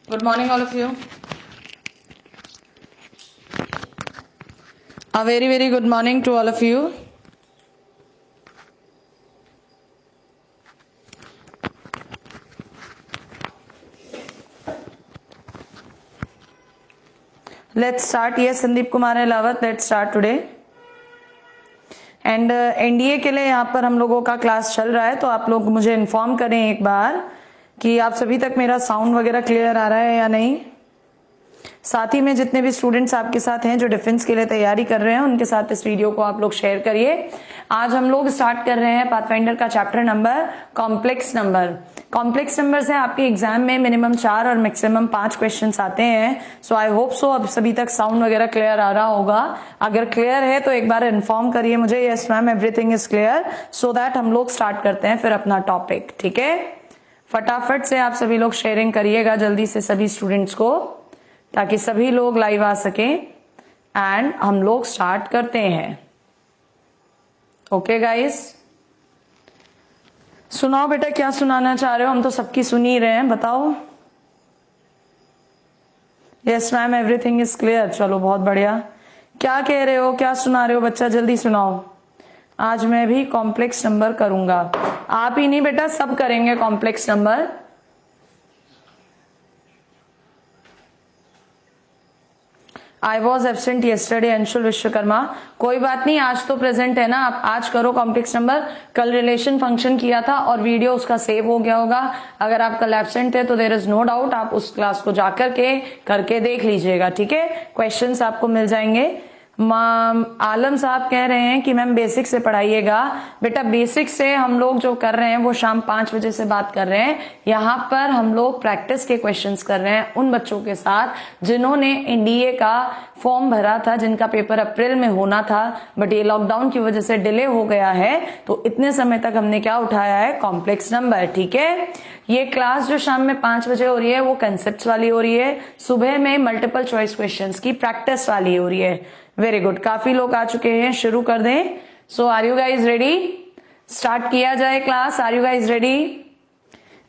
Good morning, all of you. A very, very good morning to all of you. Let's start. Yes, Sandeep Kumar Elawat. Let's start today. And NDA के लिए यहाँ पर हम लोगों का class चल रहा है, तो आप लोग मुझे इन्फॉर्म करें एक बार कि आप सभी तक मेरा साउंड वगैरह क्लियर आ रहा है या नहीं। साथ ही में जितने भी स्टूडेंट्स आपके साथ हैं जो डिफेंस के लिए तैयारी कर रहे हैं, उनके साथ इस वीडियो को आप लोग शेयर करिए। आज हम लोग स्टार्ट कर रहे हैं पाथफाइंडर का chapter number complex number. Complex number से आपके एग्जाम में मिनिमम 4 और मैक्सिमम 5 क्वेश्चंस आते हैं। सो आई होप सो अब सभी तक साउंड वगैरह क्लियर आ रहा होगा। अगर क्लियर है तो एक बार इन्फॉर्म करिए मुझे, yes ma'am everything is clear, so that हम लोग स्टार्ट करते हैं फिर अपना टॉपिक। ठीक है, फटाफट से आप सभी लोग शेयरिंग करिएगा जल्दी से सभी स्टूडेंट्स को, ताकि सभी लोग लाइव आ सके एंड हम लोग स्टार्ट करते हैं। ओके गाइस, सुनाओ बेटा, क्या सुनाना चाह रहे हो? हम तो सबकी सुन ही रहे हैं, बताओ। Yes ma'am everything is clear, चलो बहुत बढ़िया। क्या कह रहे हो, क्या सुना रहे हो बच्चा, जल्दी सुनाओ। आज मैं भी कॉम्प्लेक्स नंबर करूंगा। आप ही नहीं बेटा, सब करेंगे complex number. I was absent yesterday, Anshul Vishwakarma. कोई बात नहीं, आज तो प्रेजेंट है ना, आप आज करो कॉम्प्लेक्स नंबर। कल रिलेशन फंक्शन किया था और वीडियो उसका सेव हो गया होगा। अगर आप कल एब्सेंट थे तो देयर इज नो डाउट, आप उस क्लास को जाकर के करके देख लीजिएगा। ठीक है, क्वेश्चंस आपको मिल जाएंगे। आलम साहब कह रहे हैं कि मैम बेसिक से पढ़ाइएगा। बेटा बेसिक से हम लोग जो कर रहे हैं वो शाम 5 बजे से बात कर रहे हैं। यहाँ पर हम लोग प्रैक्टिस के क्वेश्चंस कर रहे हैं उन बच्चों के साथ जिन्होंने एनडीए का फॉर्म भरा था, जिनका पेपर अप्रैल में होना था, बट ये लॉकडाउन की वजह से डिले हो गया है। तो इतने समय तक हमने क्या उठाया है, कॉम्प्लेक्स नंबर। ठीक है, ये क्लास जो शाम में 5 बजे हो रही है वो कंसेप्ट वाली हो रही है, सुबह में मल्टीपल चॉइस क्वेश्चंस की प्रैक्टिस वाली हो रही है। वेरी गुड, काफी लोग आ चुके हैं, शुरू कर दें। So are you guys ready? Start किया जाए class. Are you guys ready?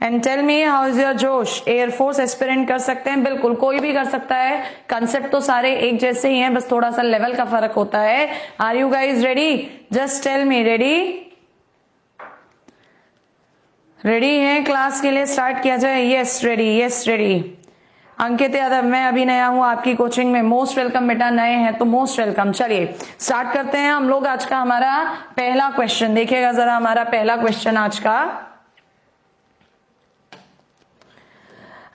And tell me how is your josh. Air force aspirant कर सकते हैं? बिल्कुल, कोई भी कर सकता है। कंसेप्ट तो सारे एक जैसे ही हैं, बस थोड़ा सा लेवल का फर्क होता है। Are you guys ready? Just tell me, ready? Ready है क्लास के लिए? स्टार्ट किया जाए। Yes ready, yes ready. Ankit Yadav, मैं अभी नया हूं आपकी कोचिंग में। मोस्ट वेलकम बेटा, नए हैं तो मोस्ट वेलकम। चलिए स्टार्ट करते हैं हम लोग। आज का हमारा पहला क्वेश्चन देखिएगा जरा, हमारा पहला क्वेश्चन आज का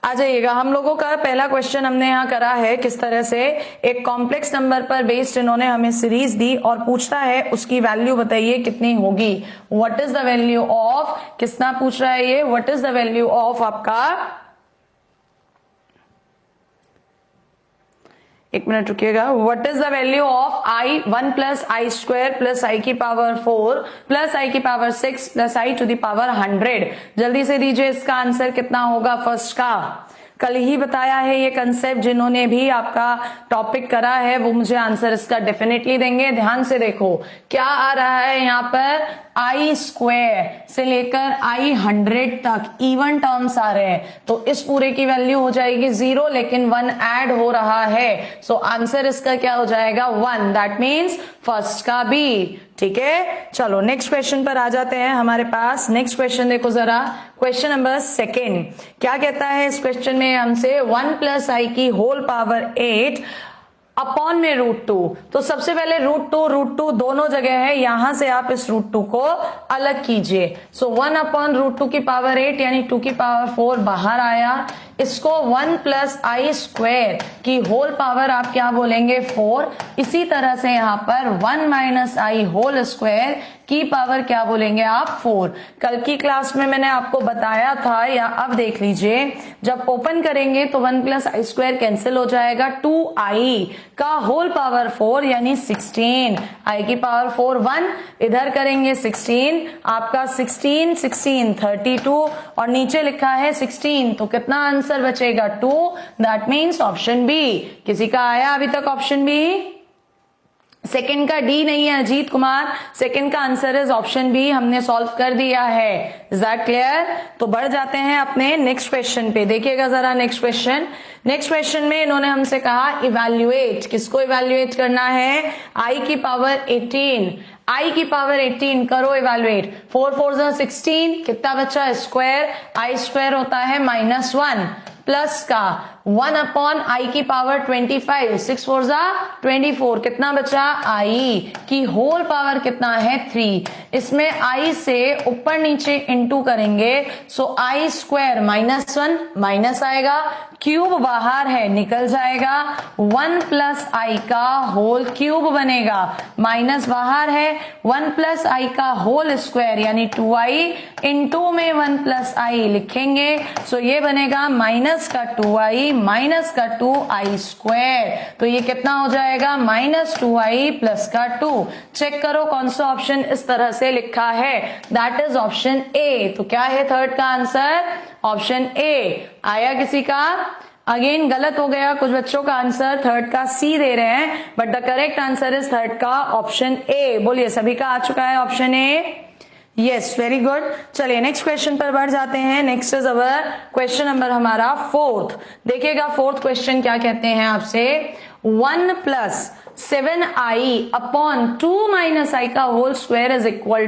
आ जाइएगा। हम लोगों का पहला क्वेश्चन हमने यहाँ करा है किस तरह से, एक कॉम्प्लेक्स नंबर पर बेस्ड इन्होंने हमें सीरीज दी और पूछता है उसकी वैल्यू बताइए कितनी होगी। What is the value of, कितना पूछ रहा है ये, what is the value of आपका, एक मिनट रुकिएगा। What is the value of i 1 plus i square plus i की पावर 4 प्लस आई की power 6 plus i to the power 100। जल्दी से दीजिए इसका आंसर कितना होगा फर्स्ट का। कल ही बताया है ये कंसेप्ट, जिन्होंने भी आपका टॉपिक करा है वो मुझे आंसर इसका डेफिनेटली देंगे। ध्यान से देखो क्या आ रहा है यहाँ पर, आई स्क्वायर से लेकर आई 100 तक इवन टर्म्स आ रहे हैं, तो इस पूरे की वैल्यू हो जाएगी 0, लेकिन 1 ऐड हो रहा है। सो आंसर इसका क्या हो जाएगा, 1। दैट मीन्स फर्स्ट का बी। ठीक है, चलो नेक्स्ट क्वेश्चन पर आ जाते हैं हमारे पास। नेक्स्ट क्वेश्चन देखो जरा, क्वेश्चन नंबर 2 क्या कहता है इस क्वेश्चन में हमसे, 1 प्लस आई की होल पावर 8 अपॉन में √2। तो सबसे पहले √2 दोनों जगह है, यहां से आप इस √2 को अलग कीजिए। सो 1 अपॉन √2 की पावर 8 यानी 2 की पावर 4 बाहर आया। इसको 1 प्लस आई स्क्वायर की होल पावर आप क्या बोलेंगे, 4। इसी तरह से यहां पर 1 माइनस आई होल स्क्वायर की पावर क्या बोलेंगे आप, 4। कल की क्लास में मैंने आपको बताया था, या अब देख लीजिए, जब ओपन करेंगे तो 1 प्लस आई स्क्वायर कैंसिल हो जाएगा, 2i का होल पावर 4 यानी 16, आई की पावर 4 1, इधर करेंगे 16, आपका 16 16 32 और नीचे लिखा है 16, तो कितना आंसर बचेगा, 2। That means option B. किसी का आया अभी तक ऑप्शन बी? सेकंड का डी नहीं है अजीत कुमार, सेकंड का आंसर इज ऑप्शन बी, हमने सॉल्व कर दिया है। Is that clear? तो बढ़ जाते हैं अपने नेक्स्ट क्वेश्चन पे। देखिएगा जरा नेक्स्ट क्वेश्चन। नेक्स्ट क्वेश्चन में इन्होंने हमसे कहा इवैल्यूएट, किसको इवैल्यूएट करना है? आई की पावर 18, आई की पावर 18 करो इवैल्यूएट। 4 4 16, कितना बचा? स्क्वायर, आई स्क्वायर होता है -1 प्लस का 1 अपॉन आई की पावर 25, 6 4 24, कितना बचा? आई की होल पावर कितना है? 3। इसमें आई से ऊपर नीचे इंटू करेंगे, सो आई स्क्वायर -1 माइनस आएगा, क्यूब बाहर है निकल जाएगा, 1 प्लस आई का होल क्यूब बनेगा, माइनस बाहर है, 1 प्लस आई का होल स्क्वायर यानी 2i, इंटू में 1 प्लस आई लिखेंगे, सो ये बनेगा माइनस का 2i माइनस का 2i स्क्वायर। तो ये कितना हो जाएगा? -2i प्लस का 2। चेक करो कौन सा ऑप्शन इस तरह से लिखा है, दैट इज ऑप्शन ए। तो क्या है थर्ड का आंसर? Option A. आया किसी का? अगेन गलत हो गया, कुछ बच्चों का आंसर थर्ड का सी दे रहे हैं, but the correct answer is third का ऑप्शन ए। बोलिए सभी का आ चुका है option A? Yes, very good. चलिए नेक्स्ट क्वेश्चन पर बढ़ जाते हैं। Next is our question number हमारा फोर्थ। देखिएगा फोर्थ क्वेश्चन क्या कहते हैं आपसे, 1 plus 7i upon 2 minus i का whole square is equal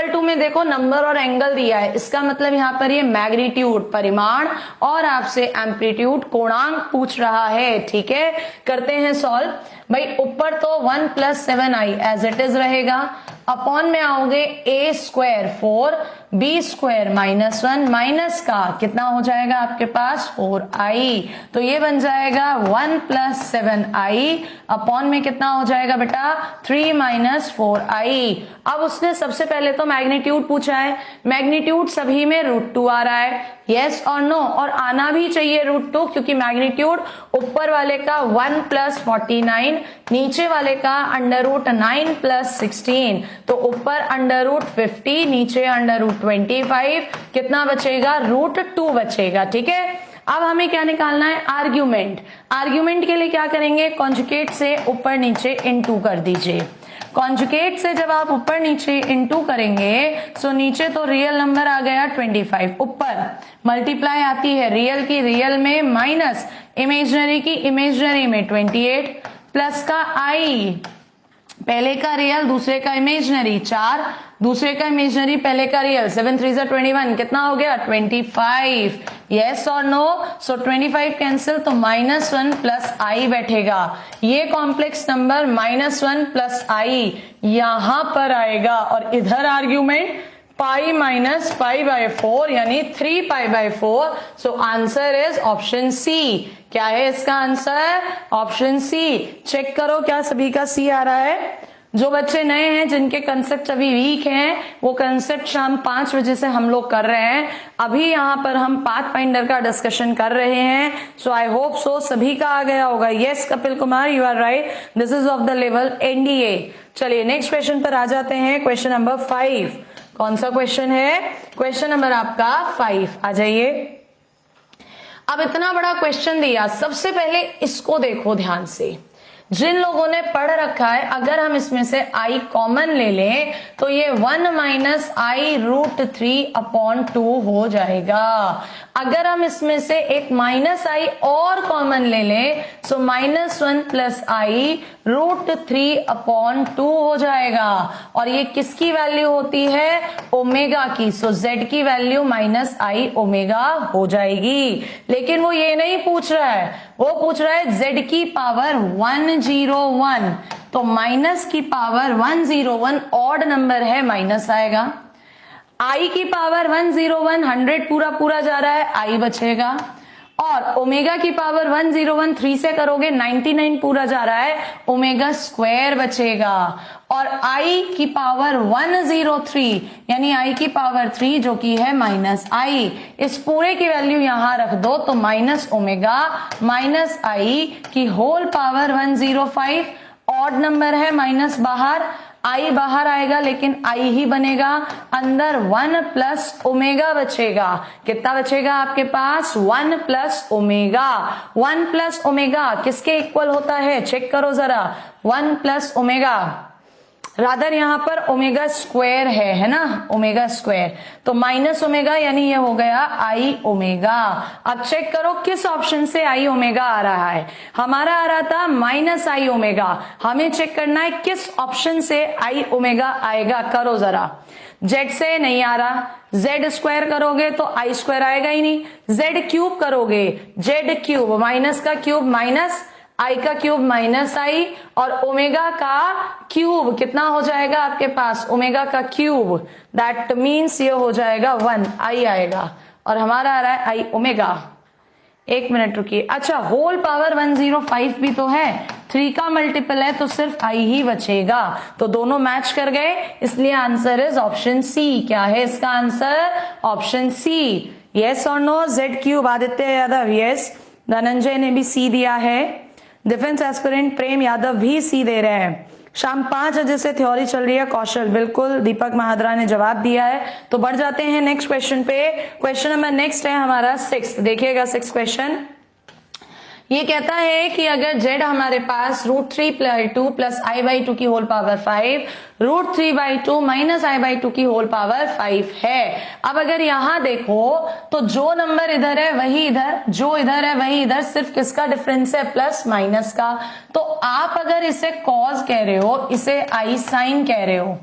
to में देखो नंबर और एंगल दिया है, इसका मतलब यहां पर ये मैग्नीट्यूड परिमाण और आपसे एम्पलीट्यूड कोणांक पूछ रहा है। ठीक है, करते हैं सॉल्व। भाई ऊपर तो 1 plus 7i as it is रहेगा, अपॉन में आओगे a square 4 b square -1 minus का कितना हो जाएगा आपके पास 4i, तो ये बन जाएगा 1 प्लस 7i अपॉन में कितना हो जाएगा बेटा 3 माइनस 4i। अब उसने सबसे पहले तो मैग्नीट्यूड पूछा है, मैग्नीट्यूड सभी में √2 आ रहा है, यस और नो, और आना भी चाहिए √2 क्योंकि मैग्नीट्यूड ऊपर वाले का 1 प्लस 49, नीचे वाले का √9 प्लस 16, तो ऊपर √50 नीचे √25, कितना बचेगा √2 बचेगा। ठीक है, अब हमें क्या निकालना है? आर्ग्यूमेंट। आर्ग्यूमेंट के लिए क्या करेंगे? कॉन्जुगेट से ऊपर नीचे इनटू कर दीजिए। कॉन्जुगेट से जब आप ऊपर नीचे इनटू करेंगे, सो नीचे तो रियल नंबर आ गया 25, ऊपर मल्टीप्लाई आती है रियल की रियल में माइनस इमेजनरी की इमेजनरी में 28 प्लस का आई, पहले का रियल दूसरे का इमेजनरी 4, दूसरे का इमेजनरी पहले का रियल 7 3 21, कितना हो गया 25। यस और नो? सो 25 कैंसिल, तो -1 प्लस आई बैठेगा, ये कॉम्प्लेक्स नंबर -1 प्लस आई यहां पर आएगा, और इधर argument pi minus pi by 4 यानी 3 pi by 4। So answer is option C. क्या है इसका आंसर? ऑप्शन सी। चेक करो क्या सभी का सी आ रहा है। जो बच्चे नए हैं जिनके कंसेप्ट अभी वीक हैं, वो कंसेप्ट शाम 5 बजे से हम लोग कर रहे हैं। अभी यहाँ पर हम पाथफाइंडर का डिस्कशन कर रहे हैं, सो आई होप सो सभी का आ गया होगा। Yes Kapil Kumar, you are right, this is of the level NDA. चलिए नेक्स्ट क्वेश्चन पर आ जाते हैं, क्वेश्चन नंबर 5। कौन सा क्वेश्चन है? क्वेश्चन नंबर आपका 5। आ जाइए। अब इतना बड़ा क्वेश्चन दिया, सबसे पहले इसको देखो ध्यान से। जिन लोगों ने पढ़ रखा है, अगर हम इसमें से i कॉमन ले लें तो ये 1 माइनस आई √3 अपॉन 2 हो जाएगा। अगर हम इसमें से एक माइनस आई और कॉमन ले लें सो -1 प्लस आई √3 अपॉन 2 हो जाएगा, और ये किसकी वैल्यू होती है? ओमेगा की। सो z की वैल्यू -i ओमेगा हो जाएगी। लेकिन वो ये नहीं पूछ रहा है, वो पूछ रहा है z की पावर 101, तो माइनस की पावर 101 ऑड नंबर है, माइनस आएगा। आई की पावर 101 100 पूरा पूरा जा रहा है, आई बचेगा, और ओमेगा की पावर 101 3 से करोगे 99 पूरा जा रहा है, ओमेगा स्क्वायर बचेगा। और आई की पावर 103 यानी आई की पावर 3 जो कि है -i, इस पूरे की वैल्यू यहां रख दो तो माइनस ओमेगा माइनस आई की होल पावर 105, ऑड नंबर है माइनस बाहर, आई बाहर आएगा लेकिन आई ही बनेगा, अंदर 1 प्लस ओमेगा बचेगा। कितना बचेगा आपके पास? 1 प्लस ओमेगा। 1 प्लस ओमेगा किसके इक्वल होता है? चेक करो जरा, 1 प्लस ओमेगा, रादर यहां पर ओमेगा स्क्वायर है ना, ओमेगा स्क्वायर, तो माइनस ओमेगा यानी ये हो गया आई ओमेगा। अब चेक करो किस ऑप्शन से आई ओमेगा आ रहा है। हमारा आ रहा था माइनस आई ओमेगा, हमें चेक करना है किस ऑप्शन से आई ओमेगा आएगा। करो जरा, जेड से नहीं आ रहा, जेड स्क्वायर करोगे तो आई स्क्वायर आएगा ही नहीं, जेड क्यूब करोगे, जेड क्यूब माइनस का क्यूब माइनस, आई का क्यूब माइनस आई, और ओमेगा का क्यूब कितना हो जाएगा आपके पास? ओमेगा का क्यूब, दैट मीन्स ये हो जाएगा 1, आई आएगा, और हमारा आ रहा है आई ओमेगा। एक मिनट रुकिए, अच्छा होल पावर 105 भी तो है, 3 का मल्टीपल है तो सिर्फ आई ही बचेगा, तो दोनों मैच कर गए, इसलिए आंसर इज ऑप्शन सी। क्या है इसका आंसर? Option C. यस और no? Z cube Aditya Yadav yes, Dhananjay ने भी सी दिया है, डिफेंस एस्पिरेंट प्रेम यादव भी सी दे रहे हैं। शाम 5 बजे से थ्योरी चल रही है, कौशल बिल्कुल, दीपक महाद्रा ने जवाब दिया है। तो बढ़ जाते हैं नेक्स्ट क्वेश्चन पे। क्वेश्चन नंबर नेक्स्ट है हमारा 6, देखिएगा 6 क्वेश्चन। ये कहता है कि अगर z हमारे पास √3/2 प्लस i/2 की होल पावर 5, √3/2 माइनस i/2 की होल पावर 5 है। अब अगर यहां देखो तो जो नंबर इधर है वही इधर, जो इधर है वही इधर, सिर्फ किसका डिफरेंस है? प्लस माइनस का। तो आप अगर इसे कॉज कह रहे हो, इसे आई साइन कह रहे हो,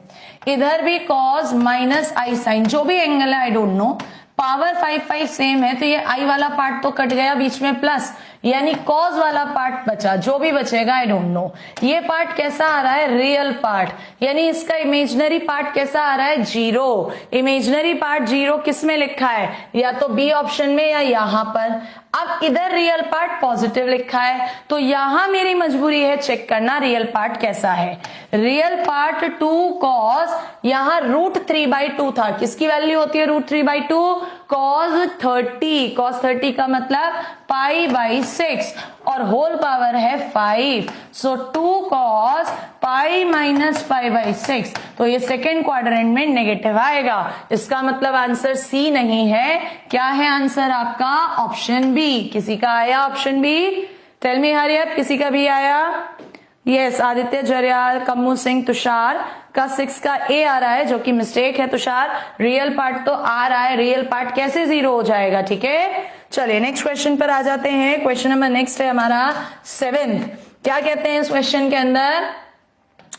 इधर भी कॉज माइनस आई साइन, जो भी एंगल है I don't know, power 5 same है, तो ये आई वाला पार्ट तो कट गया, बीच में प्लस, यानी कॉज वाला पार्ट बचा, जो भी बचेगा आई डोंट नो। ये पार्ट कैसा आ रहा है? रियल पार्ट, यानी इसका इमेजिनरी पार्ट कैसा आ रहा है? 0। इमेजिनरी पार्ट 0 किस में लिखा है? या तो बी ऑप्शन में या यहां पर। अब इधर रियल पार्ट पॉजिटिव लिखा है, तो यहां मेरी मजबूरी है चेक करना रियल पार्ट कैसा है। रियल पार्ट 2 कॉस, यहां √3/2 था, किसकी वैल्यू होती है √3/2? cos 30, cos 30 का मतलब π/6, और होल पावर है 5, सो 2 cos पाई माइनस π/6, तो ये सेकेंड क्वाड्रेंट में नेगेटिव आएगा। इसका मतलब आंसर सी नहीं है। क्या है आंसर आपका? Option B. किसी का आया option B? Tell me hurry up, किसी का भी आया? यस, आदित्य जरियाल, कम्मू सिंह, तुषार का 6 का ए आ रहा है, जो कि मिस्टेक है तुषार। रियल पार्ट तो आ रहा है, रियल पार्ट कैसे 0 हो जाएगा? ठीक है, चलिए नेक्स्ट क्वेश्चन पर आ जाते हैं। क्वेश्चन नंबर नेक्स्ट है हमारा 7। क्या कहते हैं इस क्वेश्चन के अंदर?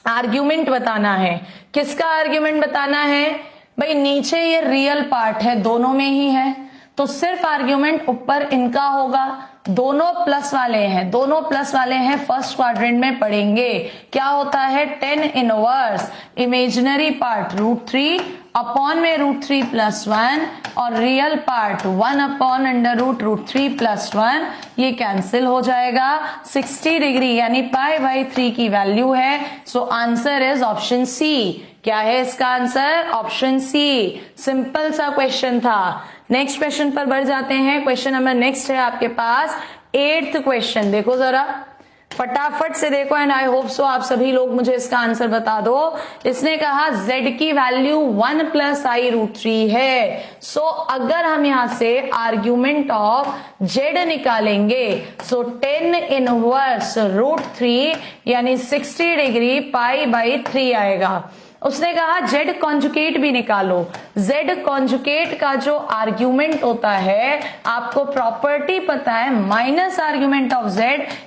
आर्ग्यूमेंट बताना है। किसका आर्ग्यूमेंट बताना है? भाई नीचे ये रियल पार्ट है, दोनों में ही है, तो सिर्फ आर्ग्यूमेंट ऊपर इनका होगा। दोनों प्लस वाले हैं, दोनों प्लस वाले हैं, फर्स्ट क्वाड्रेंट में पढ़ेंगे। क्या होता है? 10 इनवर्स इमेजिनरी पार्ट √3 अपॉन में √3 + 1, और रियल पार्ट 1 अपॉन √3 + 1, ये कैंसिल हो जाएगा। 60 डिग्री यानी π/3 की वैल्यू है, so answer is option C. क्या है इसका आंसर? Option C. सिंपल सा क्वेश्चन था। नेक्स्ट क्वेश्चन पर बढ़ जाते हैं। क्वेश्चन नंबर नेक्स्ट है आपके पास 8th क्वेश्चन। देखो जरा फटाफट से देखो, एंड आई होप सो आप सभी लोग मुझे इसका आंसर बता दो। इसने कहा z की वैल्यू 1 + i√3 है। सो अगर हम यहां से आर्ग्यूमेंट ऑफ z निकालेंगे, सो 10 इनवर्स √3 यानी 60 डिग्री π/3 आएगा। उसने कहा z कॉन्जुकेट भी निकालो। z कॉन्जुकेट का जो आर्ग्यूमेंट होता है, आपको प्रॉपर्टी पता है, माइनस आर्ग्यूमेंट ऑफ z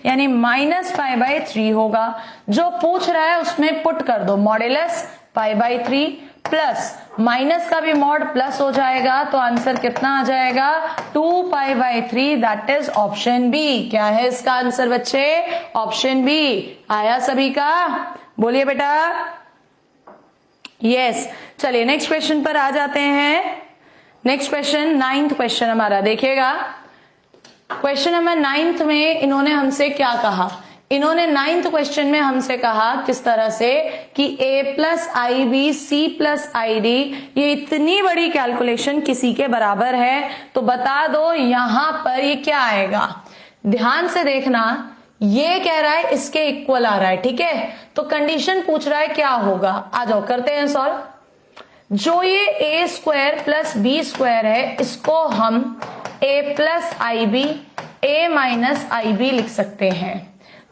यानी -π/3 होगा। जो पूछ रहा है उसमें पुट कर दो मॉड्यूलस π/3 प्लस माइनस का भी मॉड प्लस हो जाएगा, तो आंसर कितना आ जाएगा? 2π/3, दैट इज ऑप्शन बी। क्या है इसका आंसर बच्चे? Option B. आया सभी का? बोलिए बेटा। यस, चलिए नेक्स्ट क्वेश्चन पर आ जाते हैं। नेक्स्ट क्वेश्चन 9th क्वेश्चन हमारा, देखिएगा क्वेश्चन नंबर 9th में इन्होंने हमसे क्या कहा? इन्होंने 9th क्वेश्चन में हमसे कहा किस तरह से कि a + ib c + id, ये इतनी बड़ी कैलकुलेशन किसी के बराबर है, तो बता दो यहां पर ये क्या आएगा। ध्यान से देखना, ये कह रहा है इसके इक्वल आ रहा है, ठीक है। तो कंडीशन पूछ रहा है क्या होगा, आ जाओ करते हैं सॉल्व। जो ये A square plus B square है इसको हम A plus i B, A minus i B लिख सकते हैं।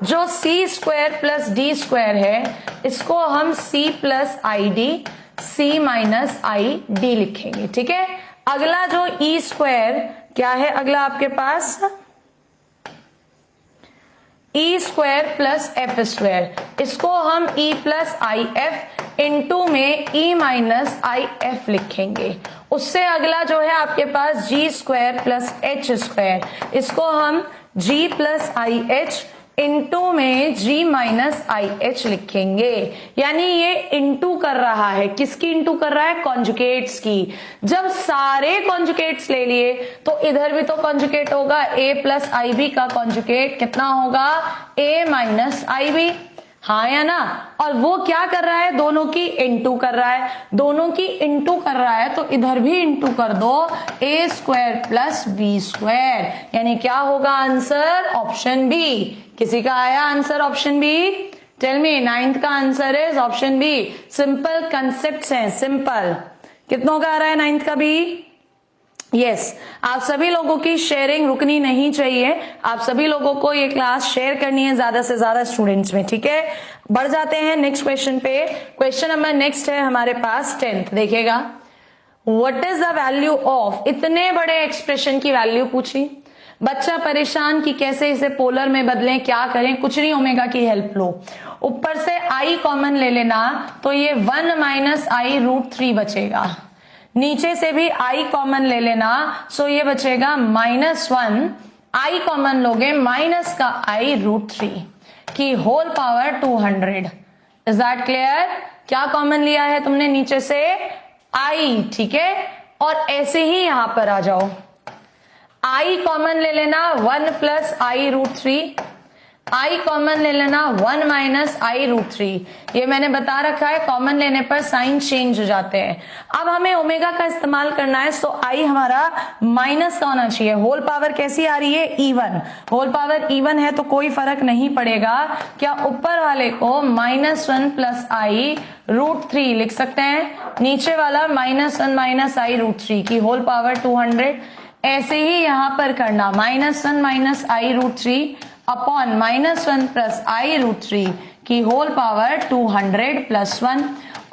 जो C square plus D square है इसको हम C plus i D, C minus i D लिखेंगे, ठीक है। अगला जो ई स्क्वायर क्या है, अगला आपके पास E square plus F square, इसको हम E plus I F into में ई माइनस आई एफ लिखेंगे। उससे अगला जो है आपके पास जी स्क्वायर प्लस एच स्क्वायर, इसको हम जी प्लस आई एच इंटू में जी माइनस आई एच लिखेंगे। यानी ये इंटू कर रहा है, किसकी इंटू कर रहा है, कॉन्जुगेट्स की। जब सारे कॉन्जुगेट्स ले लिए तो इधर भी तो कॉन्जुगेट होगा, ए प्लस आई बी का कॉन्जुगेट कितना होगा, ए माइनस आई बी, हाँ या ना। और वो क्या कर रहा है, दोनों की इंटू कर रहा है, दोनों की इंटू कर रहा है तो इधर भी इंटू कर दो, A square plus B square, यानी क्या होगा आंसर, ऑप्शन बी। किसी का आया answer option B, tell me, 9th का answer is option B. Simple concept हैं, सिंपल। कितनों का आ रहा है 9th का बी, यस। आप सभी लोगों की शेयरिंग रुकनी नहीं चाहिए, आप सभी लोगों को ये क्लास शेयर करनी है ज्यादा से ज्यादा स्टूडेंट्स में, ठीक है। बढ़ जाते हैं नेक्स्ट क्वेश्चन पे। क्वेश्चन नंबर नेक्स्ट है हमारे पास 10th, देखिएगा। What is the value of, इतने बड़े एक्सप्रेशन की वैल्यू पूछी, बच्चा परेशान कि कैसे इसे पोलर में बदलें, क्या करें, कुछ नहीं, ओमेगा की हेल्प लो। ऊपर से आई कॉमन ले लेना तो ये 1 माइनस आई रूट 3 बचेगा, नीचे से भी आई कॉमन ले लेना सो ये बचेगा -1, आई कॉमन लोगे माइनस का आई रूट 3 की whole power 200। Is that clear? क्या कॉमन लिया है तुमने नीचे से, आई, ठीक है। और ऐसे ही यहां पर आ जाओ, आई कॉमन ले लेना 1 प्लस आई रूट 3, आई कॉमन ले लेना 1 माइनस आई रूट 3। ये मैंने बता रखा है कॉमन लेने पर साइन चेंज हो जाते हैं। अब हमें ओमेगा का इस्तेमाल करना है सो आई हमारा माइनस का होना चाहिए। होल पावर कैसी आ रही है, इवन। होल पावर इवन है तो कोई फर्क नहीं पड़ेगा। क्या ऊपर वाले को -1 प्लस आई रूट 3 लिख सकते हैं, नीचे वाला -1 माइनस आई रूट 3 की होल पावर 200। ऐसे ही यहां पर करना, -1 माइनस आई रूट 3 अपॉन -1 प्लस आई रूट 3 की होल पावर 200 प्लस 1।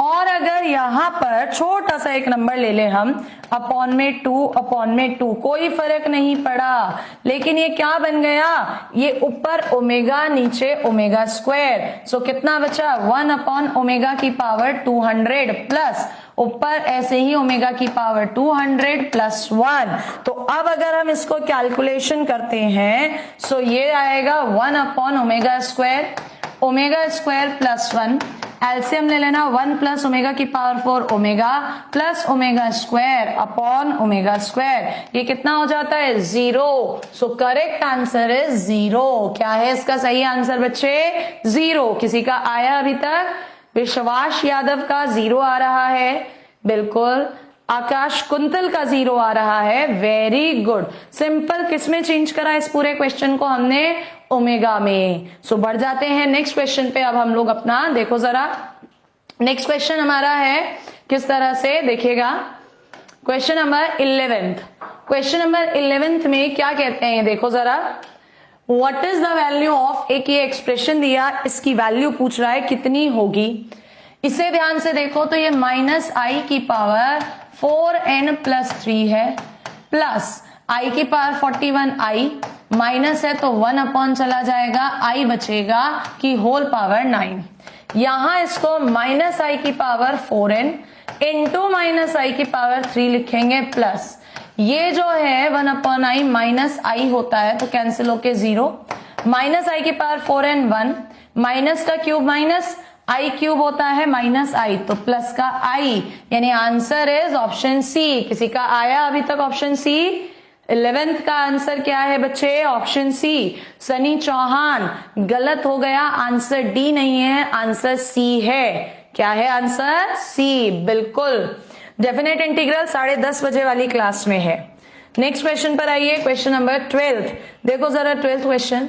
और अगर यहां पर छोटा सा एक नंबर ले ले हम, अपॉन में 2 अपॉन में 2, कोई फर्क नहीं पड़ा। लेकिन ये क्या बन गया, ये ऊपर ओमेगा नीचे ओमेगा स्क्वायर। सो कितना बचा, 1 अपॉन ओमेगा की पावर 200 प्लस ऊपर ऐसे ही ओमेगा की पावर 200 प्लस 1। तो अब अगर हम इसको कैलकुलेशन करते हैं सो ये आएगा 1 upon omega square plus 1, LCM ले लेना 1 प्लस ओमेगा की power 4 omega plus omega square upon omega square. ये कितना हो जाता है, 0। So correct answer is 0। क्या है इसका सही आंसर बच्चे, 0। किसी का आया अभी तक, विश्वास यादव का 0 आ रहा है, बिल्कुल। आकाश कुंतल का 0 आ रहा है, वेरी गुड। सिंपल किसमें चेंज करा इस पूरे क्वेश्चन को हमने, ओमेगा में। सो बढ़ जाते हैं नेक्स्ट क्वेश्चन पे। अब हम लोग अपना देखो जरा, नेक्स्ट क्वेश्चन हमारा है किस तरह से, देखिएगा question number 11th। Question number 11th में क्या कहते हैं देखो जरा, what is the value of, एक ये एक्सप्रेशन दिया, इसकी वैल्यू पूछ रहा है कितनी होगी। इसे ध्यान से देखो तो ये माइनस आई की पावर 4n प्लस 3 है, प्लस आई की पावर 41 आई, माइनस है तो 1 अपॉन चला जाएगा, आई बचेगा की होल पावर 9। यहां इसको माइनस आई की पावर 4n इंटू माइनस आई की पावर 3 लिखेंगे, प्लस ये जो है 1 अपॉन आई माइनस आई होता है तो कैंसिल होके 0, माइनस आई की पावर 4n 1, माइनस का क्यूब माइनस आई क्यूब होता है माइनस आई, तो प्लस का आई, यानी आंसर इज ऑप्शन सी। किसी का आया अभी तक ऑप्शन सी? 11th का आंसर क्या है बच्चे, ऑप्शन सी। सनी चौहान गलत हो गया, आंसर डी नहीं है, आंसर सी है। क्या है आंसर, सी, बिल्कुल। डेफिनेट इंटीग्रल 10:30 बजे वाली क्लास में है। नेक्स्ट क्वेश्चन पर आइए, क्वेश्चन नंबर 12। देखो जरा 12th क्वेश्चन,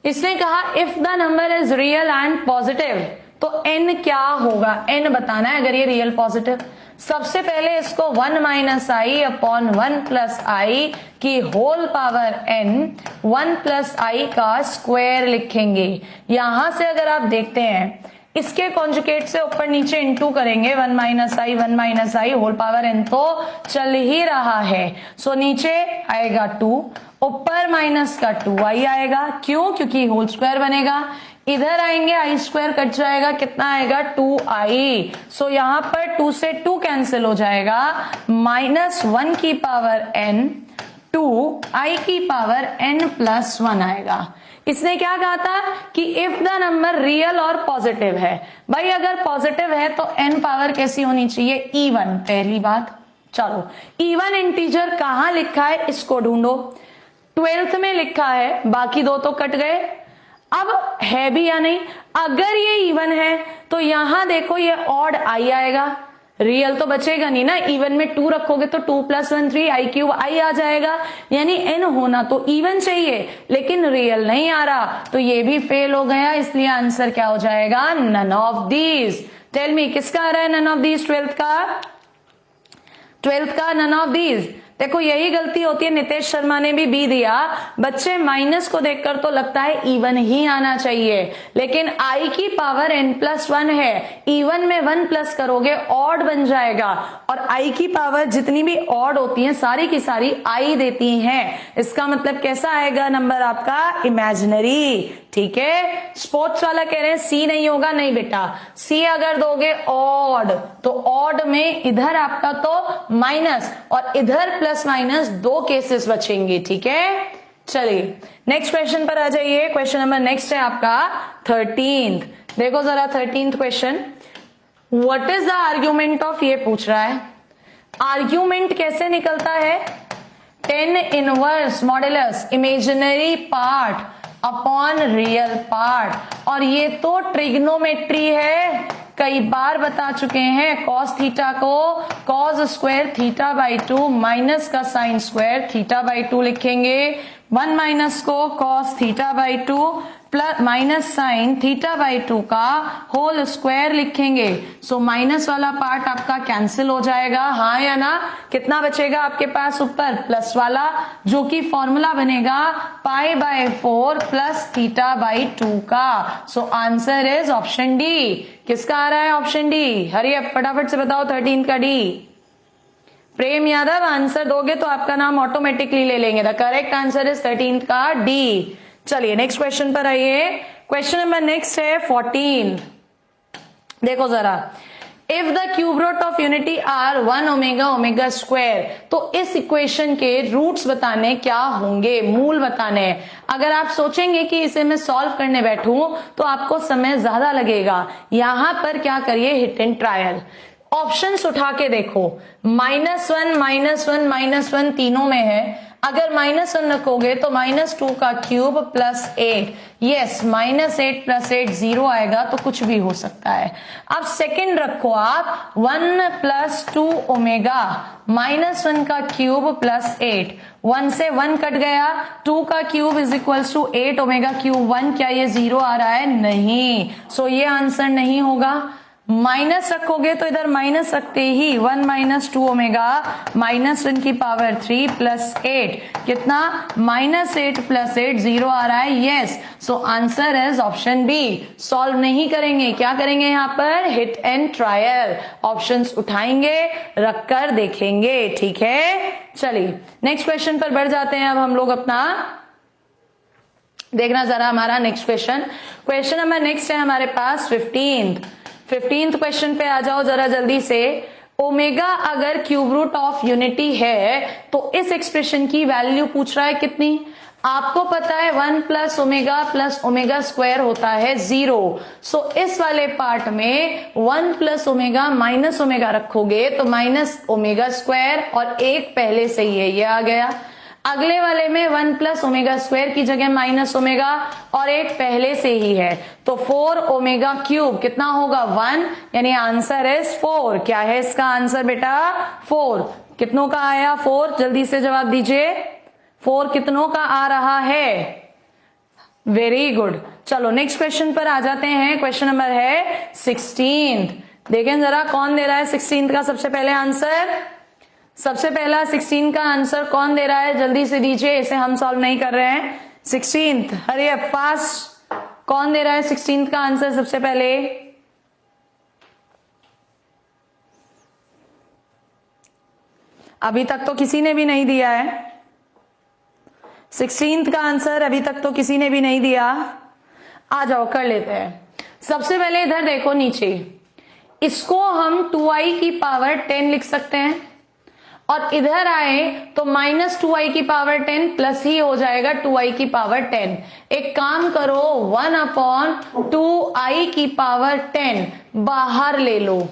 इसने कहा if the number is real and positive, तो n क्या होगा, n बताना है अगर ये रियल पॉजिटिव। सबसे पहले इसको 1 minus I upon 1 plus i की होल पावर n 1 प्लस आई का स्क्वायर लिखेंगे। यहां से अगर आप देखते हैं इसके कॉन्जुगेट से ऊपर नीचे इंटू करेंगे, 1 माइनस आई होल पावर n तो चल ही रहा है। सो नीचे आएगा 2, ऊपर माइनस का 2i आएगा, क्यों, क्योंकि होल स्क्वायर बनेगा। इधर आएंगे आई स्क्वायर कट जाएगा, कितना आएगा 2i। सो यहां पर 2 से 2 कैंसिल हो जाएगा, -1 की पावर n 2 i की पावर n प्लस 1 आएगा। इसने क्या कहा था कि इफ द नंबर रियल और पॉजिटिव है। भाई अगर पॉजिटिव है तो n पावर कैसी होनी चाहिए, इवन, पहली बात। चलो इवन इंटीजर कहां लिखा है इसको ढूंढो। 12th में लिखा है, बाकी दो तो कट गए। अब है भी या नहीं, अगर ये इवन है तो यहां देखो ये ऑड आई आएगा, रियल तो बचेगा नहीं ना। इवन में 2 रखोगे तो 2 + 1 3 आई क्यूब आई आ जाएगा, यानी n होना तो इवन चाहिए लेकिन रियल नहीं आ रहा, तो ये भी फेल हो गया। इसलिए आंसर क्या हो जाएगा, none of these. Tell me किसका आ रहा है नन ऑफ दीज, 12th का नन ऑफ दीज। देखो यही गलती होती है, नितेश शर्मा ने भी बी दिया। बच्चे माइनस को देखकर तो लगता है इवन ही आना चाहिए, लेकिन आई की पावर n प्लस 1 है, इवन में 1 प्लस करोगे ऑड बन जाएगा, और आई की पावर जितनी भी ऑड होती है सारी की सारी आई देती हैं। इसका मतलब कैसा आएगा नंबर आपका, इमेजिनरी। ठीक है, स्पोर्ट्स वाला कह रहे हैं सी नहीं होगा, नहीं बेटा, सी अगर दोगे ऑड तो ऑड में इधर आपका तो माइनस और इधर प्लस माइनस, 2 केसेस बचेंगे। ठीक है, चलिए नेक्स्ट क्वेश्चन पर आ जाइए। क्वेश्चन नंबर नेक्स्ट है आपका 13th। देखो जरा 13th question, what is the argument of, ये पूछ रहा है आर्ग्यूमेंट कैसे निकलता है, 10 inverse modulus imaginary part upon real part. और ये तो ट्रिग्नोमेट्री है, कई बार बता चुके हैं। कॉस थीटा को cos square theta by 2 minus का साइन स्क्वायर थीटा बाई 2 लिखेंगे। 1 माइनस को cos theta by 2 plus minus sine theta by 2 का होल स्क्वायर लिखेंगे। सो माइनस वाला पार्ट आपका कैंसिल हो जाएगा, हाँ या ना। कितना बचेगा आपके पास ऊपर, प्लस वाला, जो कि फॉर्मूला बनेगा π/4 प्लस थीटा बाई 2 का। सो आंसर इज ऑप्शन डी। किसका आ रहा है, ऑप्शन डी। हरी अब फटाफट से बताओ 13 का डी। प्रेम यादव आंसर दोगे तो आपका नाम ऑटोमेटिकली ले लेंगे। द करेक्ट आंसर इज 13 का डी। चलिए नेक्स्ट क्वेश्चन पर आइए। क्वेश्चन नंबर नेक्स्ट है 14। देखो जरा, if the cube root of unity are 1 omega omega square, तो इस इक्वेशन के रूट्स बताने क्या होंगे, मूल बताने। अगर आप सोचेंगे कि इसे मैं सॉल्व करने बैठूं तो आपको समय ज्यादा लगेगा। यहां पर क्या करिए, हिट एंड ट्रायल। ऑप्शंस उठा के देखो, -1 तीनों में है। अगर -1 रखोगे तो -2 का क्यूब प्लस 8, यस -8 प्लस 8 0 आएगा, तो कुछ भी हो सकता है। अब सेकंड रखो आप 1 + 2 ओमेगा, -1 का क्यूब प्लस 8, 1 से 1 कट गया, 2 का cube is equals to 8 omega cube 1। क्या ये 0 आ रहा है, नहीं। सो ये आंसर नहीं होगा। माइनस रखोगे तो इधर माइनस रखते ही 1 - 2 ओमेगा -1 की पावर 3 प्लस 8, कितना -8 प्लस 8 0 आ रहा है, yes. So answer is option B. Solve नहीं करेंगे, क्या करेंगे यहाँ पर, हिट एंड ट्रायल। ऑप्शंस उठाएंगे, रखकर देखेंगे। ठीक है, चलिए नेक्स्ट क्वेश्चन पर बढ़ जाते हैं। अब हम लोग अपना देखना जरा हमारा next question. Question number next है हमारे पास 15th क्वेश्चन पे आ जाओ जरा जल्दी से। ओमेगा अगर क्यूब रूट ऑफ यूनिटी है तो इस एक्सप्रेशन की वैल्यू पूछ रहा है कितनी। आपको पता है 1 प्लस ओमेगा स्क्वायर होता है 0। सो इस वाले पार्ट में 1 प्लस ओमेगा माइनस ओमेगा रखोगे तो माइनस ओमेगा स्क्वायर, और एक पहले से ही है, ये आ गया। अगले वाले में 1 प्लस ओमेगा स्क्वायर की जगह माइनस ओमेगा, और एक पहले से ही है, तो 4 ओमेगा क्यूब कितना होगा 1, यानी आंसर इज 4। क्या है इसका आंसर बेटा, 4। कितनों का आया 4, जल्दी से जवाब दीजिए। 4 कितनों का आ रहा है, वेरी गुड। चलो नेक्स्ट क्वेश्चन पर आ जाते हैं। क्वेश्चन नंबर है 16। देखें जरा कौन दे रहा है 16 का सबसे पहले आंसर। सबसे पहला 16 का आंसर कौन दे रहा है, जल्दी से दीजिए, इसे हम सॉल्व नहीं कर रहे हैं। 16 हरी अप फास्ट, कौन दे रहा है 16 का आंसर सबसे पहले। अभी तक तो किसी ने भी नहीं दिया है 16 का आंसर, अभी तक तो किसी ने भी नहीं दिया। आ जाओ कर लेते हैं। सबसे पहले इधर देखो नीचे, इसको हम 2i की पावर 10 लिख सकते हैं और इधर आए तो -2i की पावर 10 प्लस ही हो जाएगा 2i की पावर 10। एक काम करो 1/2i की पावर 10 बाहर ले लो,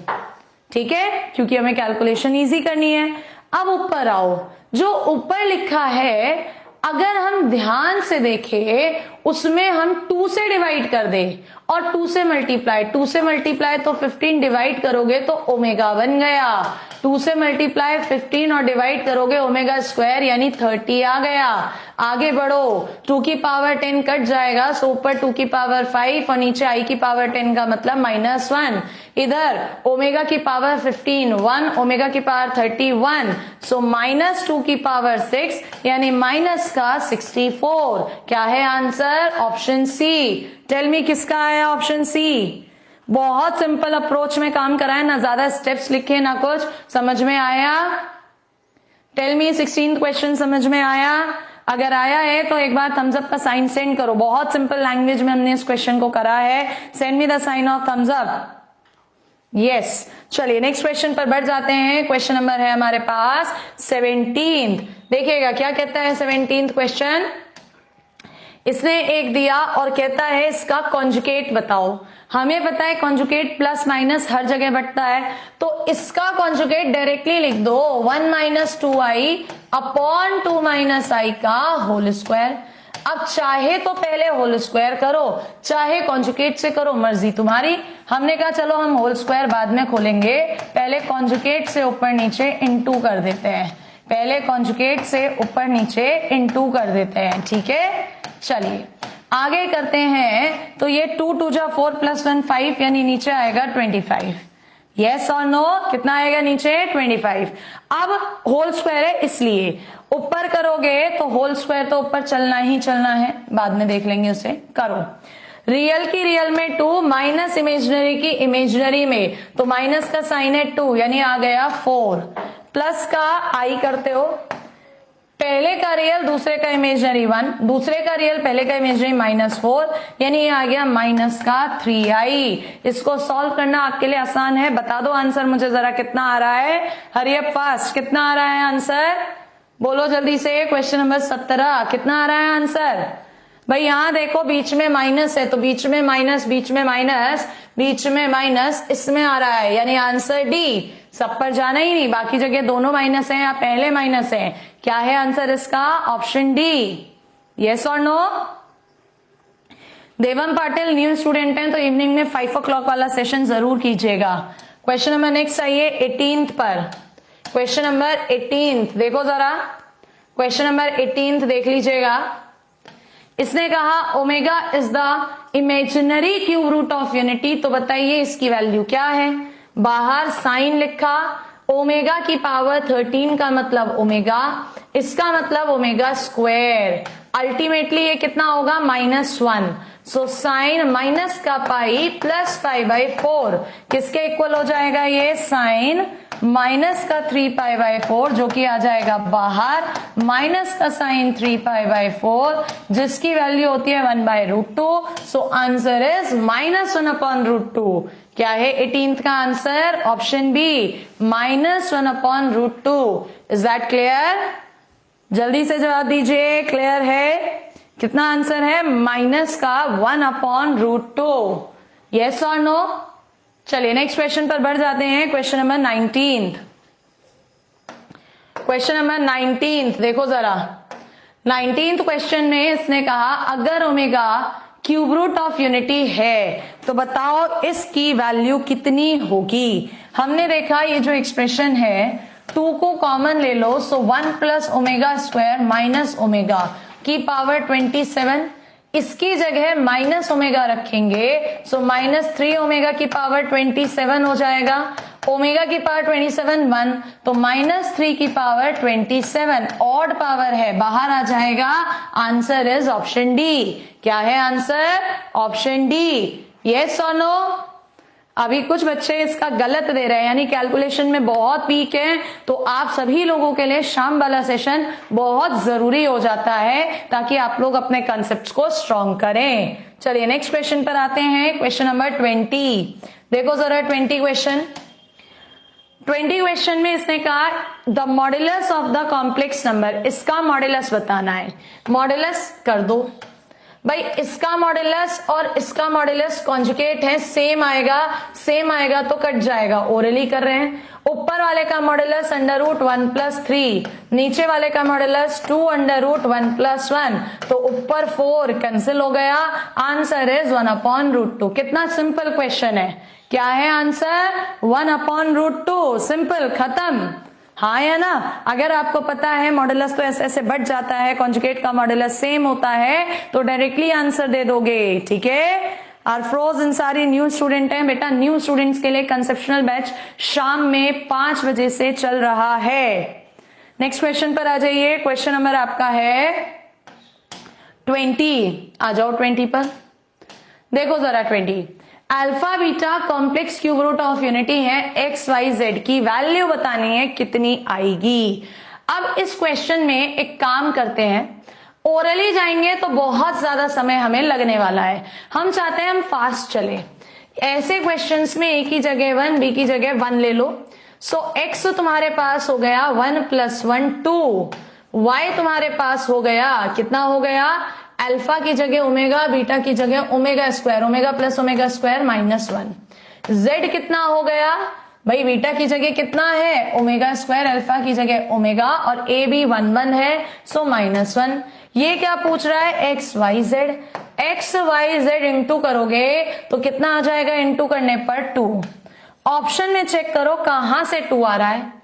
ठीक है, क्योंकि हमें कैलकुलेशन इजी करनी है। अब ऊपर आओ, जो ऊपर लिखा है अगर हम ध्यान से देखें उसमें हम 2 से डिवाइड कर दे और 2 से मल्टीप्लाई, 2 से मल्टीप्लाई तो 15 डिवाइड करोगे तो ओमेगा बन गया। 2 से मल्टीप्लाई 15 और डिवाइड करोगे ओमेगा स्क्वायर यानी 30 आ गया। आगे बढ़ो, 2 की पावर 10 कट जाएगा, सो ऊपर 2 की पावर 5 और नीचे i की पावर 10 का मतलब -1। इधर ओमेगा की पावर 15 1, ओमेगा की पावर 31, सो -2 की पावर 6 यानी माइनस का 64। क्या है answer, option C. Tell me किसका आया ऑप्शन सी। बहुत सिंपल अप्रोच में काम कराए, ना ज्यादा स्टेप्स लिखे ना कुछ, समझ में आया। टेल मी 16 क्वेश्चन समझ में आया। अगर आया है तो एक बार थम्स अप का साइन सेंड करो। बहुत सिंपल लैंग्वेज में हमने इस क्वेश्चन को करा है। Send me the sign of thumbs up. Yes, चलिए नेक्स्ट क्वेश्चन पर बढ़ जाते हैं। क्वेश्चन नंबर है हमारे पास 17। देखिएगा क्या कहता है 17 क्वेश्चन। इसने एक दिया और कहता है इसका कॉन्जुगेट बताओ। हमें पता है कॉन्जुगेट प्लस माइनस हर जगह बटता है, तो इसका कॉन्जुगेट डायरेक्टली लिख दो 1 - 2i अपॉन 2 - i का होल स्क्वायर। अब चाहे तो पहले होल स्क्वायर करो, चाहे कॉन्जुगेट से करो, मर्जी तुम्हारी। हमने कहा चलो हम होल स्क्वायर बाद में खोलेंगे, पहले कॉन्जुगेट से ऊपर नीचे इनटू कर देते हैं। पहले कॉन्जुगेट से ऊपर नीचे इनटू कर देते हैं, ठीक है। चलिए आगे करते हैं। तो ये 2 2 जा 4 + 1 5 यानी नीचे आएगा 25। यस और नो, कितना आएगा नीचे 25। अब होल स्क्वायर है इसलिए ऊपर करोगे तो होल स्क्वायर तो ऊपर चलना ही चलना है, बाद में देख लेंगे उसे। करो रियल की रियल में 2 माइनस इमेजिनरी की इमेजिनरी में, तो माइनस का साइन है 2 यानी आ गया 4, प्लस का i करते हो, पहले का रियल दूसरे का इमेजिनरी 1, दूसरे का रियल पहले का इमेजिनरी -4 यानी ये आ गया माइनस का 3i। इसको सॉल्व करना आपके लिए आसान है। बता दो आंसर मुझे जरा कितना आ रहा है। हरी अप फास्ट, कितना आ रहा है आंसर, बोलो जल्दी से। क्वेश्चन नंबर 17 कितना आ रहा है आंसर। भाई यहां देखो बीच में माइनस है तो बीच में माइनस, बीच में माइनस, बीच में माइनस, इसमें आ रहा है यानी आंसर डी। सब पर जाना ही नहीं, बाकी जगह दोनों माइनस है या पहले माइनस है। क्या है आंसर इसका, ऑप्शन डी। यस और नो। देवम पाटिल न्यू स्टूडेंट हैं तो इवनिंग में 5 o'clock वाला सेशन जरूर कीजिएगा। क्वेश्चन नंबर नेक्स्ट आइए 18 पर। क्वेश्चन नंबर 18 देखो जरा, क्वेश्चन नंबर 18 देख लीजिएगा। इसने कहा omega is the imaginary cube root of unity, तो बताइए इसकी वैल्यू क्या है। बाहर साइन लिखा, ओमेगा की पावर 13 का मतलब ओमेगा, इसका मतलब ओमेगा स्क्वायर। अल्टीमेटली ये कितना होगा -1, सो साइन माइनस का पाई प्लस 5/4 किसके इक्वल हो जाएगा, ये साइन माइनस का 3π/4 जो कि आ जाएगा बाहर, माइनस का साइन 3π/4 जिसकी वैल्यू होती है 1/√2। So answer is -1/√2। क्या है 18th का answer, option B -1/√2। Is that clear, जल्दी से जवाब दीजिए, क्लियर है। कितना आंसर है, माइनस का 1/√2। यस और नो। चलिए नेक्स्ट क्वेश्चन पर बढ़ जाते हैं। Question number 19। क्वेश्चन नंबर 19 देखो जरा। 19th क्वेश्चन में इसने कहा अगर omega cube root of unity है तो बताओ इसकी वैल्यू कितनी होगी। हमने देखा ये जो एक्सप्रेशन है 2 को कॉमन ले लो, सो 1 + ओमेगा स्क्वायर माइनस ओमेगा की पावर 27 इसकी जगह माइनस ओमेगा रखेंगे, सो माइनस 3 ओमेगा की पावर 27 हो जाएगा। ओमेगा की पावर 27 1, तो माइनस 3 की पावर 27 ऑड पावर है, बाहर आ जाएगा। Answer is option D. क्या है आंसर? Option D. यस और नो? अभी कुछ बच्चे इसका गलत दे रहे हैं, यानी कैलकुलेशन में बहुत वीक है, तो आप सभी लोगों के लिए शाम वाला सेशन बहुत जरूरी हो जाता है ताकि आप लोग अपने कॉन्सेप्ट्स को स्ट्रॉन्ग करें। चलिए नेक्स्ट क्वेश्चन पर आते हैं, क्वेश्चन नंबर 20। देखो जरा 20 क्वेश्चन में इसने कहा the modulus of the complex number, इसका मॉड्यूलस बताना है। मॉड्यूलस कर दो भाई, इसका मॉड्यूलस और इसका मॉड्यूलस कॉन्जुगेट है, सेम आएगा तो कट जाएगा, ओरली कर रहे हैं। ऊपर वाले का मॉड्यूलस √1+3, नीचे वाले का मॉड्यूलस 2 √1+1, तो ऊपर 4 कैंसिल हो गया। Answer is 1/√2। कितना सिंपल क्वेश्चन है। क्या है आंसर? 1/√2। सिंपल, खत्म। हाँ या ना? अगर आपको पता है मॉड्यूलस तो ऐसे ऐसे बढ़ जाता है, कॉन्जुगेट का मॉड्यूलस सेम होता है, तो डायरेक्टली आंसर दे दोगे। ठीक है। अरफरोज अंसारी न्यू स्टूडेंट हैं बेटा। न्यू स्टूडेंट्स के लिए कंसेप्शनल बैच शाम में 5 बजे से चल रहा है। नेक्स्ट क्वेश्चन पर आ जाइए। क्वेश्चन नंबर आपका है 20। आ जाओ 20 पर। देखो जरा 20, alpha beta complex cube root of unity है, एक्स वाई जेड की वैल्यू बतानी है कितनी आएगी। अब इस क्वेश्चन में एक काम करते हैं, ओरली जाएंगे तो बहुत ज्यादा समय हमें लगने वाला है, हम चाहते हैं हम फास्ट चले। ऐसे क्वेश्चंस में ए की जगह 1, बी की जगह 1 ले लो। सो एक्स तुम्हारे पास हो गया 1 + 1 2, वाई तुम्हारे पास हो गया, कितना हो गया? अल्फा की जगह ओमेगा, बीटा की जगह omega square, omega plus omega square -1। Z कितना हो गया भाई? बीटा की जगह कितना है? ओमेगा स्क्वायर, अल्फा की जगह ओमेगा, और ए भी 1 1 है, सो -1। ये क्या पूछ रहा है? X Y Z. X Y Z into करोगे तो कितना आ जाएगा? इंटू करने पर 2। ऑप्शन में चेक करो कहां से 2 आ रहा है।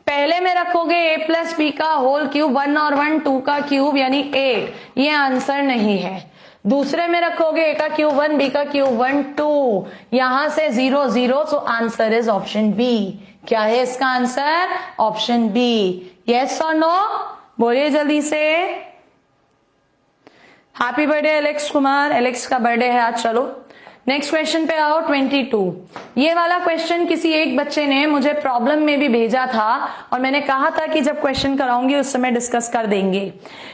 पहले में रखोगे a + b का होल क्यूब, 1 और 1 2 का क्यूब यानी 8, ये आंसर नहीं है। दूसरे में रखोगे a का क्यूब 1, b का क्यूब 1 2, यहां से 0 0, so answer is option B. क्या है इसका आंसर? Option B. यस और नो? बोलिए जल्दी से। Happy birthday Alex Kumar, Alex का बर्थडे है आज। चलो नेक्स्ट क्वेश्चन पे आओ 22। ये वाला क्वेश्चन किसी एक बच्चे ने मुझे प्रॉब्लम में भी भेजा था और मैंने कहा था कि जब क्वेश्चन कराऊंगी उस समय डिस्कस कर देंगे।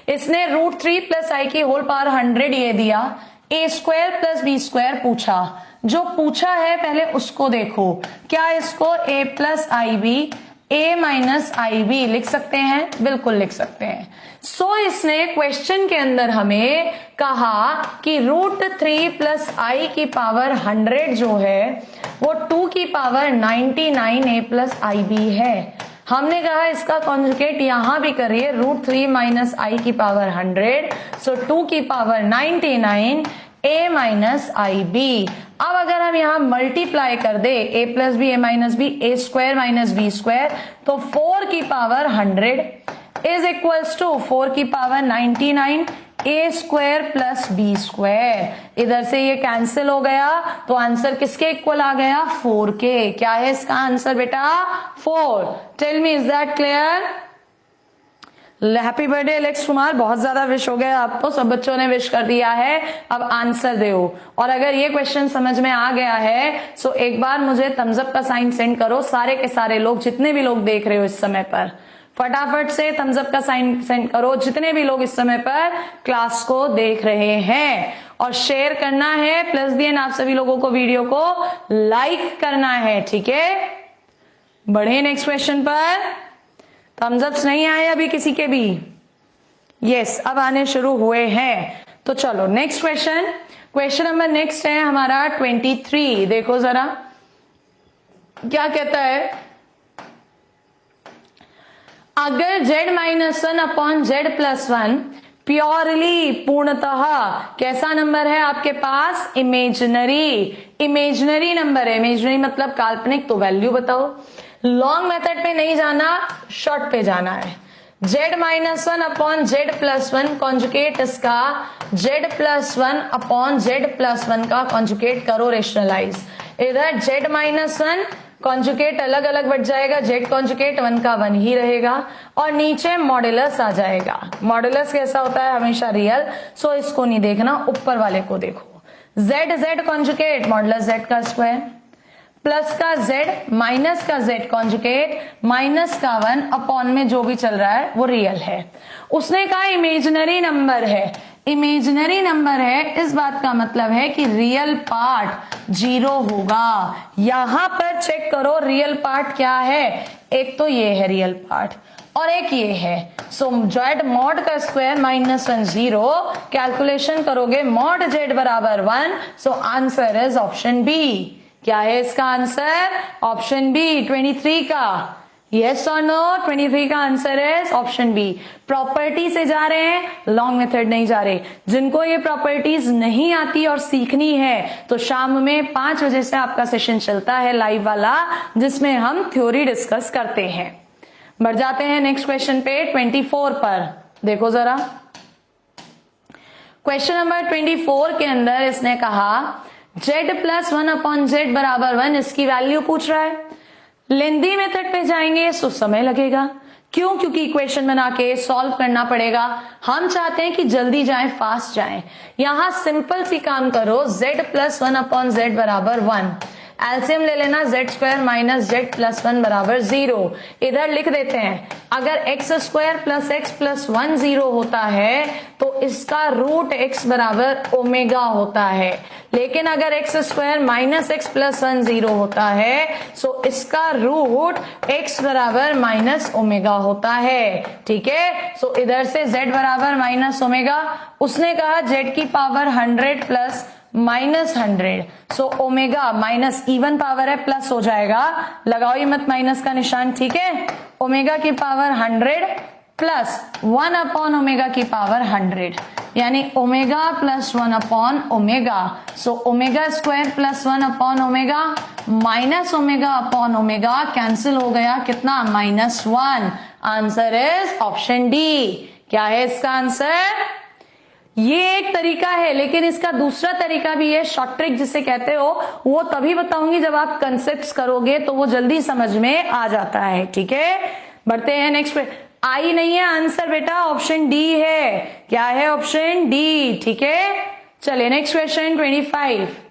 इसने √3 + i की होल पावर 100 ये दिया, a² + b² पूछा। जो पूछा है पहले उसको देखो, क्या इसको a + ib, a - ib लिख सकते हैं? बिल्कुल लिख सकते हैं। सो इसने क्वेश्चन के अंदर हमें कहा कि √3 + i की पावर 100 जो है वो 2 की पावर 99 a + ib है। हमने कहा इसका कॉन्जुगेट यहां भी करिए, √3 - i की पावर 100, सो 2 की पावर 99 a - ib। अब अगर हम यहां मल्टीप्लाई कर दे a + b, a - b, a² - b², तो 4 की पावर 100 इज इक्वल्स टू 4 की पावर 99 a² + b²। इधर से ये कैंसिल हो गया, तो आंसर किसके इक्वल आ गया? 4 के। क्या है इसका आंसर बेटा? 4। Tell me, is that clear? Happy birthday Alex Kumar, बहुत ज्यादा विश हो गया आपको, सब बच्चों ने विश कर दिया है। अब आंसर दो, और अगर ये क्वेश्चन समझ में आ गया है सो एक बार मुझे थम्स अप का साइन सेंड करो, सारे के सारे लोग, जितने भी लोग देख रहे हो इस समय पर, फटाफट से थम्स अप का साइन सेंड करो, जितने भी लोग इस समय पर क्लास को देख रहे हैं। और शेयर करना है, प्लस दिए आप सभी लोगों को वीडियो को लाइक करना है। ठीक है, बढ़े नेक्स्ट क्वेश्चन पर। थम्स अप्स नहीं आए अभी किसी के भी? यस, अब आने शुरू हुए हैं। तो चलो next question, question number next है हमारा 23। देखो जरा क्या कहता है, अगर z-1/z+1 प्योरली पूर्णतः कैसा नंबर है आपके पास? इमेजिनरी। इमेजिनरी नंबर है, इमेजिनरी मतलब काल्पनिक, तो वैल्यू बताओ। लॉन्ग मेथड पे नहीं जाना, शॉर्ट पे जाना है। z minus one upon Z plus one conjugate इसका z plus one upon Z plus one का कॉन्जुकेट करो रेशनलाइज। इधर z माइनस वन कॉन्जुकेट अलग अलग बढ़ जाएगा, z कॉन्जुकेट वन का वन ही रहेगा और नीचे मॉड्यूलस आ जाएगा। मॉड्यूलस कैसा होता है? हमेशा रियल, सो इसको नहीं देखना, ऊपर वाले को देखो। z कॉन्जुकेट मॉड्यूलस z का स्क्वायर प्लस का z माइनस का z कॉन्जुकेट माइनस का वन अपॉन में जो भी चल रहा है वो रियल है। उसने कहा इमेजिनरी नंबर है, इमेजिनरी नंबर है, इस बात का मतलब है कि रियल पार्ट 0 होगा। यहां पर चेक करो रियल पार्ट क्या है, एक तो ये है रियल पार्ट और एक ये है। सो जेड मॉड का स्क्वायर माइनस 1 0, कैलकुलेशन करोगे मॉड जेड बराबर 1, so answer is option B. क्या है इसका आंसर? ऑप्शन बी 23 का। यस और नो? 23 का आंसर है ऑप्शन बी। प्रॉपर्टी से जा रहे हैं, लॉन्ग मेथड नहीं जा रहे। जिनको ये प्रॉपर्टीज नहीं आती और सीखनी है तो शाम में 5 बजे से आपका सेशन चलता है लाइव वाला, जिसमें हम थ्योरी डिस्कस करते हैं। बढ़ जाते हैं नेक्स्ट क्वेश्चन पे 24 पर। देखो जरा क्वेश्चन नंबर 24 के अंदर इसने कहा z प्लस 1 अपॉन जेड बराबर 1, इसकी वैल्यू पूछ रहा है। लेंदी मेथड पे जाएंगे तो समय लगेगा, क्यों? क्योंकि इक्वेशन बना के सॉल्व करना पड़ेगा। हम चाहते हैं कि जल्दी जाएं, फास्ट जाएं। यहां सिंपल सी काम करो, z प्लस 1 अपॉन जेड बराबर 1, एलसीएम ले लेना, Z square minus Z plus 1 बराबर 0। इधर लिख देते हैं, अगर x square plus x plus 1 0 होता है तो इसका रूट एक्स बराबर ओमेगा होता है। लेकिन अगर x square minus x plus 1 0 होता है सो इसका रूट एक्स बराबर माइनस ओमेगा होता है। ठीक है, सो इधर से z बराबर माइनस ओमेगा, उसने कहा z की power 100 plus minus 100, so omega minus even power है प्लस हो जाएगा, लगाओ ही मत माइनस का निशान। ठीक है, ओमेगा की पावर 100 प्लस 1 अपॉन ओमेगा की पावर 100, यानी omega plus 1 upon omega. So omega square plus 1 upon omega minus omega upon omega cancel हो गया, कितना? -1। Answer is option D. क्या है इसका आंसर? ये एक तरीका है, लेकिन इसका दूसरा तरीका भी है, शॉर्ट ट्रिक जिसे कहते हो, वो तभी बताऊंगी जब आप कंसेप्ट्स करोगे तो वो जल्दी समझ में आ जाता है। ठीक है, बढ़ते हैं नेक्स्ट पे। आई नहीं है आंसर बेटा, ऑप्शन डी है। क्या है? Option D. ठीक है, चलिए next question 25।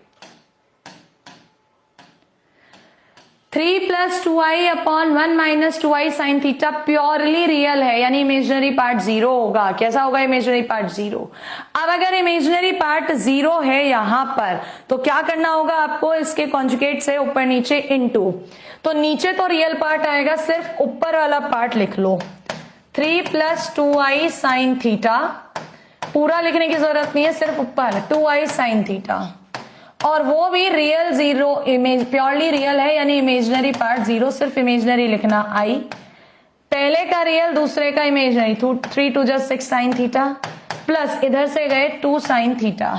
3 plus 2i upon 1 minus 2i sine theta purely real है, यानी इमेजिनरी पार्ट 0 होगा। कैसा होगा इमेजिनरी पार्ट? 0। अब अगर इमेजिनरी पार्ट 0 है यहां पर तो क्या करना होगा आपको? इसके कॉन्जुगेट से ऊपर नीचे इनटू, तो नीचे तो रियल पार्ट आएगा, सिर्फ ऊपर वाला पार्ट लिख लो। 3 प्लस 2i साइन थीटा, पूरा लिखने की जरूरत नहीं है, सिर्फ ऊपर 2i साइन थीटा, और वो भी रियल 0, इमेज प्योरली रियल है, यानी इमेजिनरी पार्ट 0, सिर्फ इमेजिनरी लिखना i। पहले का रियल, दूसरे का इमेजिनरी, 3 2 6 साइन थीटा प्लस इधर से गए 2 साइन थीटा,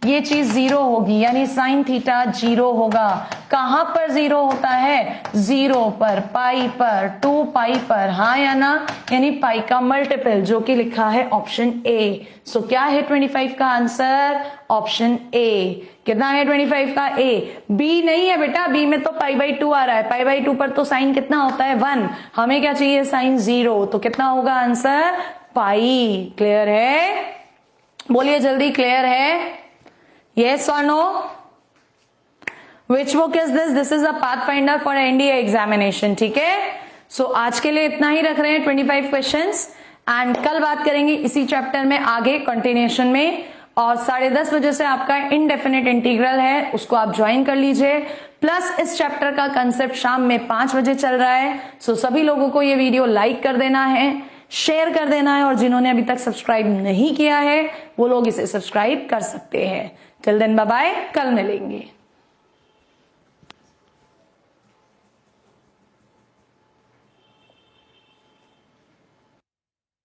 ये चीज 0 होगी, यानी साइन थीटा 0 होगा। कहां पर 0 होता है? 0 पर, पाई पर, 2 पाई पर, हाँ या ना? यानी पाई का मल्टीपल, जो कि लिखा है ऑप्शन ए। सो क्या है 25 का आंसर? Option A. कितना है 25 का? ए। बी नहीं है बेटा, बी में तो पाई बाई 2 आ रहा है, पाई बाई 2 पर तो साइन कितना होता है? 1। हमें क्या चाहिए? साइन 0, तो कितना होगा आंसर? पाई। क्लियर है? बोलिए जल्दी, क्लियर है? Yes or no? Which book is this? This is a pathfinder for NDA examination. ठीक है, सो आज के लिए इतना ही रख रहे हैं 25 क्वेश्चंस, एंड कल बात करेंगे इसी चैप्टर में आगे कंटिन्यूएशन में। और 10:30 बजे से आपका इनडेफिनेट इंटीग्रल है, उसको आप ज्वाइन कर लीजिए। प्लस इस चैप्टर का कंसेप्ट शाम में 5 बजे चल रहा है। सो सभी लोगों को ये वीडियो लाइक कर देना है, शेयर कर देना है, और जिन्होंने अभी तक सब्सक्राइब नहीं किया है वो लोग इसे सब्सक्राइब कर सकते हैं। टिल देन बाय बाय, कल मिलेंगे।